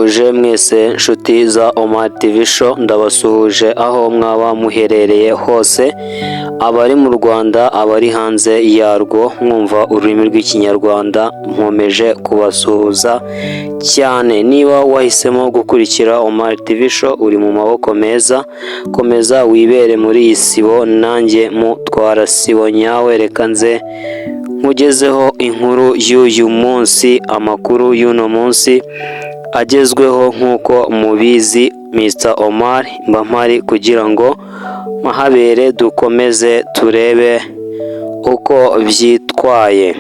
Ndabasuhuje mwese nshuti za Omar TV Show, ndabasuhuje aho mwaba muherereye hose, abari mu Rwanda, abari hanze yarwo mwumva ururimi rw'ikinyarwanda, nkomeje kubasuhuza cyane. Niba wahisemo gukurikira Omar TV Show uri mu maboko meza, komeza wibere muri iyi sibo, nanjye mutwara sibo nyawe. Reka nze nkugezeho inkuru y'uyu munsi, amakuru y'uno munsi agezweho nk'uko mubizi. Mr Omar mba mpari kugira ngo mahabere dukomeze turebe uko byitwaye.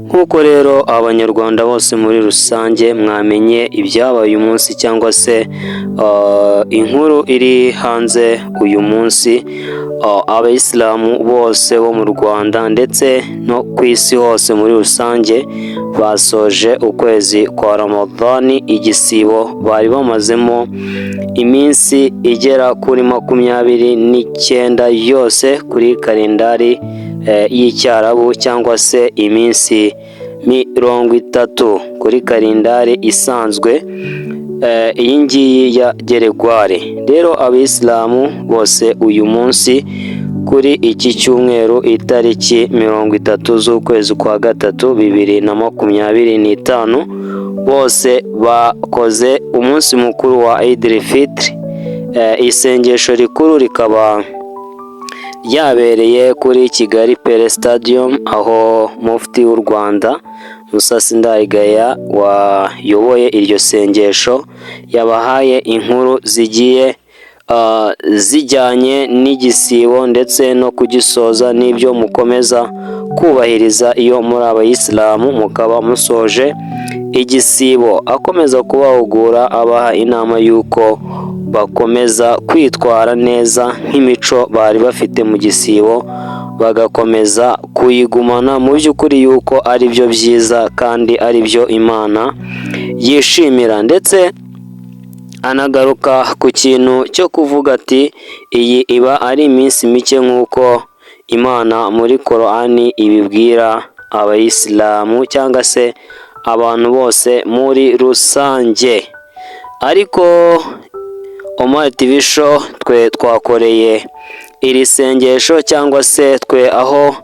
Nk'uko rero abanyarwanda bose muri rusange mwamenye ibyabaye uyu munsi, cyangwa se inkuru iri hanze uyu munsi, abayisilamu bose bo mu Rwanda ndetse no ku isi hose muri rusange basoje ukwezi kwa Ramadhani, igisibo bari bamazemo iminsi igera kuri 29 yose kuri kalendari y'icyarabu, cyangwa se iminsi 30 kuri kalendari isanzwe iyi ngiyi ya Geregware. Rero abayisilamu bose uyu munsi kuri iki cyumweru itariki 30 z'ukwezi kwa gatatu 2025 bose bakoze umunsi mukuru wa Eid al-Fitr. Isengesho rikuru rikaba yabereye kuri Kigali Pele Stadium, aho Mufti w'u Rwanda Musa Sindayigaya wayoboye iryo sengesho yabahaye inkuru zigiye zijyanye n'igisibo ndetse no kugisoza, n'ibyo mukomeza kubahiriza iyo muri abayisilamu mukaba musoje igisibo. Akomeza kubahugura abaha inama y'uko bakomeza kwitwara neza nk'imico bari bafite mu gisibo, bagakomeza kuyigumana mu by'ukuri yuko ari byo byiza kandi ari byo Imana yishimira. Ndetse anagaruka ku kintu cyo kuvuga ati iyi iba ari iminsi mike nk'uko Imana muri Korani ibibwira abayisilamu cyangwa se abantu bose muri rusange. Ariko Omar TV Show twe twakoreye iri sengesho, cyangwa se twe aho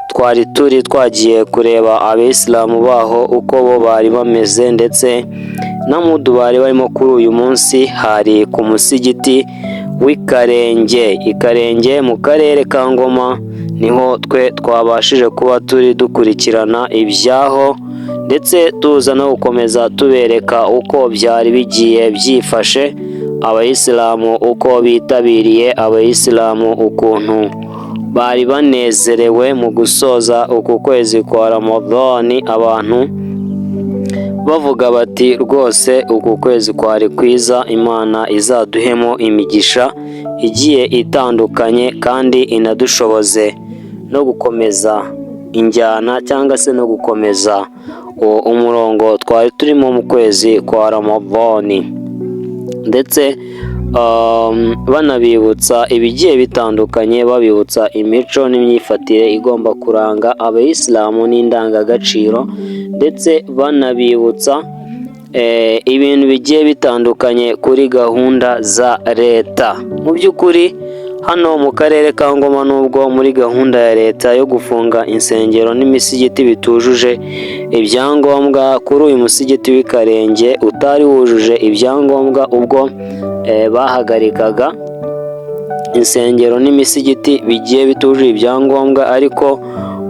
twari turi twagiye kureba abayisilamu baho uko bo bari bameze, ndetse na mudu bari barimo kuri uyu munsi. Hari ku musigiti w'Ikarenge mu karere ka Ngoma, niho twe twabashije kuba turi dukurikirana ibyaho, ndetse tuza no gukomeza tubereka uko byari bigiye byifashe, abayisilamu uko bitabiriye, abayisilamu ukuntu bari banezerewe mu gusoza uku kwezi kwa Ramadhani, abantu bavuga bati rwose uku kwezi kwari kwiza, Imana izaduhemo imigisha igiye itandukanye kandi inadushoboze no gukomeza injyana cyangwa se no gukomeza umurongo twari turimo mu kwezi kwa Ramadhani. Ndetse banabibutsa ibigiye bitandukanye, babibutsa imico n'imyifatire igomba kuranga abayisilamu n'indangagaciro, ndetse banabibutsa ibintu bigiye bitandukanye kuri gahunda za leta. Mu by'ukuri hano mu karere ka Ngoma, nubwo muri gahunda ya leta yo gufunga insengero n'imisigiti bitujuje ibyangombwa, kuri uyu musigiti w'Ikarenge utari wujuje ibyangombwa ubwo bahagarikaga insengero n'imisigiti bigiye bitujuje ibyangombwa, ariko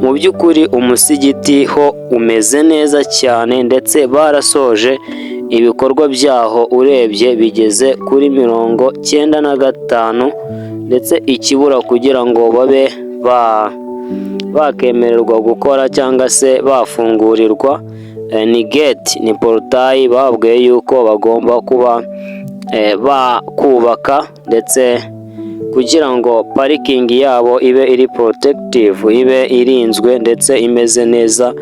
mu by'ukuri umusigiti ho umeze neza cyane, ndetse barasoje ibikorwa byaho, urebye bigeze kuri 95, ndetse ikibura kugira ngo babe bakemererwa gukora cyangwa se bafungurirwa ni gate, ni porutayi. Babwiye yuko bagomba kuba bakubaka, ndetse kugira ngo parikingi yabo ibe iri protective, ibe irinzwe ndetse imeze neza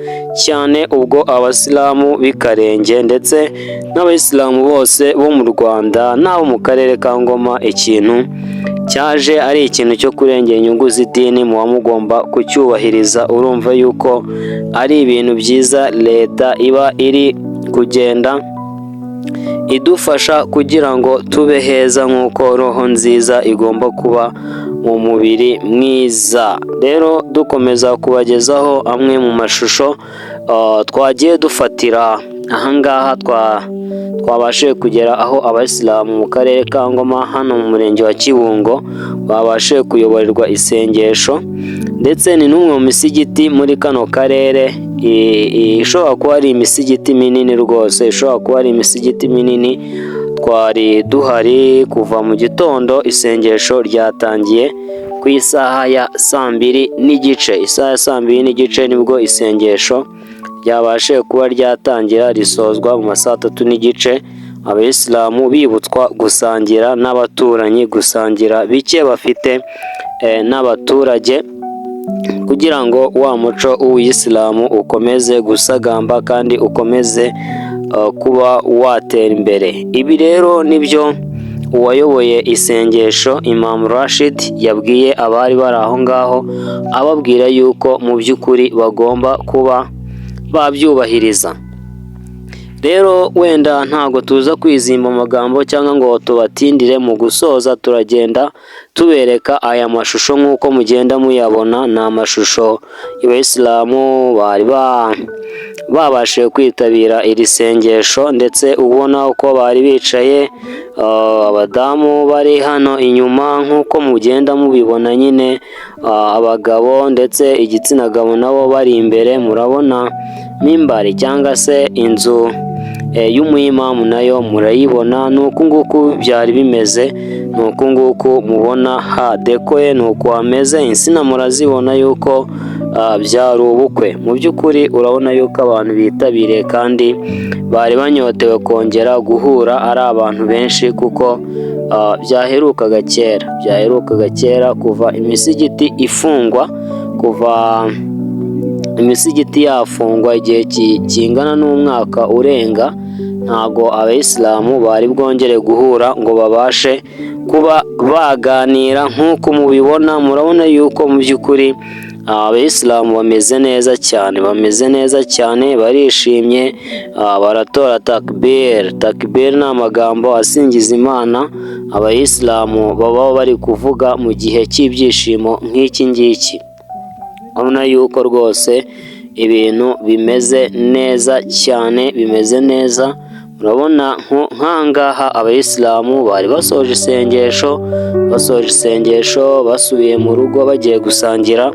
cyane. Ubwo abasilamu b'Ikarenge ndetse n'abayisilamu bose bo mu Rwanda n'abo mu karere ka Ngoma ikintu cyaje ari ikintu cyo kurengera inyungu z'idini, muba mugomba kucyubahiriza. Urumva yuko ari ibintu byiza leta iba iri kugenda idufasha kugira ngo tube heza, nk'uko roho nziza igomba kuba mu mubiri mwiza. Rero dukomeza kubagezaho amwe mu mashusho twagiye dufatira ahangaha, twabashije kugera aho abayisilamu mu karere ka Ngoma hano mu murenge wa Kibungo babashije kuyoborerwa isengesho, ndetse ni n'umwe mu misigiti muri kano karere ishobora kuba ari imisigiti minini rwose, ishobora kuba ari imisigiti minini. Twari duhari kuva mu gitondo, isengesho ryatangiye ku isaha ya 2:30. Isaha ya 2:30 nibwo isengesho ryabashije kuba ryatangira, risozwa mu ma 3:30. Abayisilamu bibutswa gusangira n'abaturanyi, gusangira bike bafite n'abaturage, kugira ngo wa muco w'Uyisilamu ukomeze gusagamba kandi ukomeze kuba watera imbere. Ibi rero nibyo uwayoboye isengesho Imam Rashid yabwiye abari bari aho ngaho, ababwira yuko mu by'ukuri bagomba kuba babyubahiriza. Rero wenda ntago tuza kwizimba amagambo cyangwa ngo tubatindire, mu gusoza turagenda tubereka aya mashusho nk'uko mugenda muyabona. Ni amashusho y'Abayisilamu bari babashije kwitabira iri sengesho, ndetse ubona uko bari bicaye, abadamu bari hano inyuma nk'uko mugenda mubibona nyine, abagabo ndetse igitsina gabo nabo bari imbere. Murabona mimbari cyangwa se inzu y'umuyimamu nayo murayibona. Ni uku nguku byari bimeze, ni uku nguku mubona hadekoye, ni uku hameze. Insina murazibona yuko byari ubukwe. Mu by'ukuri urabona yuko abantu bitabiriye kandi bari banyotewe kongera guhura ari abantu benshi, kuko byaherukaga kera kuva imisigiti ifungwa, kuva imisigiti yafungwa igihe kingana n'umwaka urenga, ntago abayisilamu bari bwongere guhura ngo babashe kuba baganira nk'uko mubibona. Murabona yuko mu by'ukuri abayisilamu bameze neza cyane, barishimye, baratora takbir. Takbir ni amagambo asingiza Imana abayisilamu baba bari kuvuga mu gihe cy'ibyishimo nk'iki ngiki. Urabona yuko rwose ibintu bimeze neza cyane, bimeze neza. Urabona nk'ahangaha abayisilamu bari basoje isengesho, basubiye mu rugo bagiye gusangira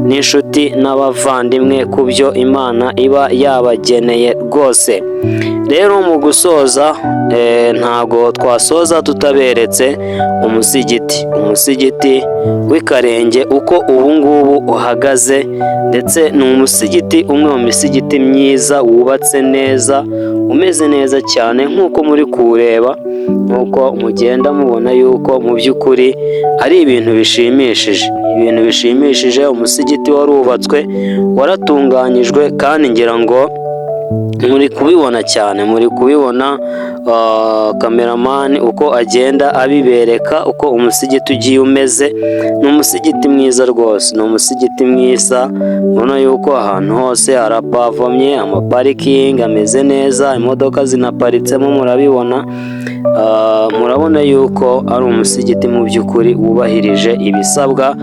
n'inshuti n'abavandimwe ku byo Imana iba yabageneye rwose. Rero mu gusoza ntago twasoza tutaberetse umusigiti w'Ikarenge uko ubu ngubu uhagaze, ndetse ni umusigiti umwe mu misigiti myiza, wubatse neza, umeze neza cyane nk'uko muri kuwureba, nk'uko mugenda mubona yuko mu by'ukuri ari ibintu bishimishije. Umusigiti warubatswe, waratunganyijwe, kandi ngira ngo muri kubibona cyane, muri kubibona kameramani uko agenda abibereka uko umusigiti ugiye umeze. Ni umusigiti mwiza rwose, ni umusigiti mwiza. Murabona yuko ahantu hose harapavomye, amaparikingi ameze neza, imodoka zinaparitsemo murabibona. Murabona yuko ari umusigiti mu by'ukuri wubahirije ibisabwa.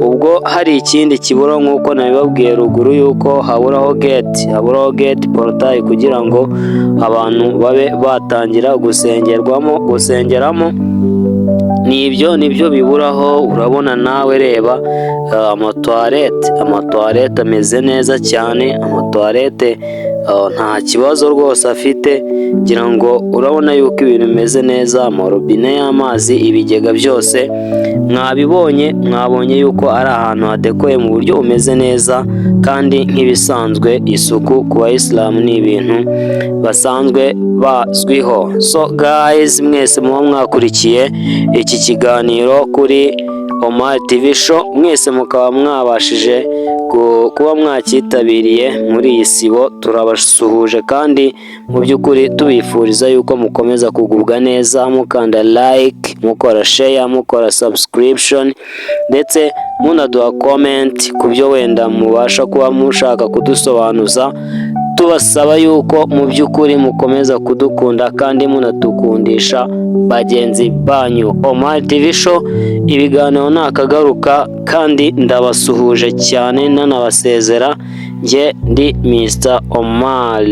Ubwo hari ikindi kibura nk'uko nabibabwiye ruguru yuko haburaho gate porotayi, kugira ngo abantu babe batangira gusengeramo. Nibyo biburaho. Urabona nawe reba amatuwarete ameze neza cyane, amatuwarete nta kibazo rwose afite. Ngira ngo urabona yuko ibintu bimeze neza, amarobine y'amazi, ibigega byose mwabonye yuko ari ahantu hadekoye mu buryo bumeze neza, kandi nk'ibisanzwe isuku ku bayisilamu ni ibintu basanzwe bazwiho. So guys, mwese muba mwakurikiye iki kiganiro kuri Omar TV Show, mwese mukaba mwabashije kuba mwakitabiriye muri iyi sibo. Turabasuhuje kandi mu by'ukuri tubifuriza yuko mukomeza kugubwa neza, mukanda like, mukora share, mukora subscription ndetse munaduha comment ku byo wenda mubasha kuba mushaka kudusobanuza. Tubasaba yuko mu by'ukuri mukomeza kudukunda kandi munadukundisha bagenzi banyu. Omar TV Show, ibiganiro nakagaruka kandi ndabasuhuje cyane nanabasezera. Njye ndi Mr. Omar.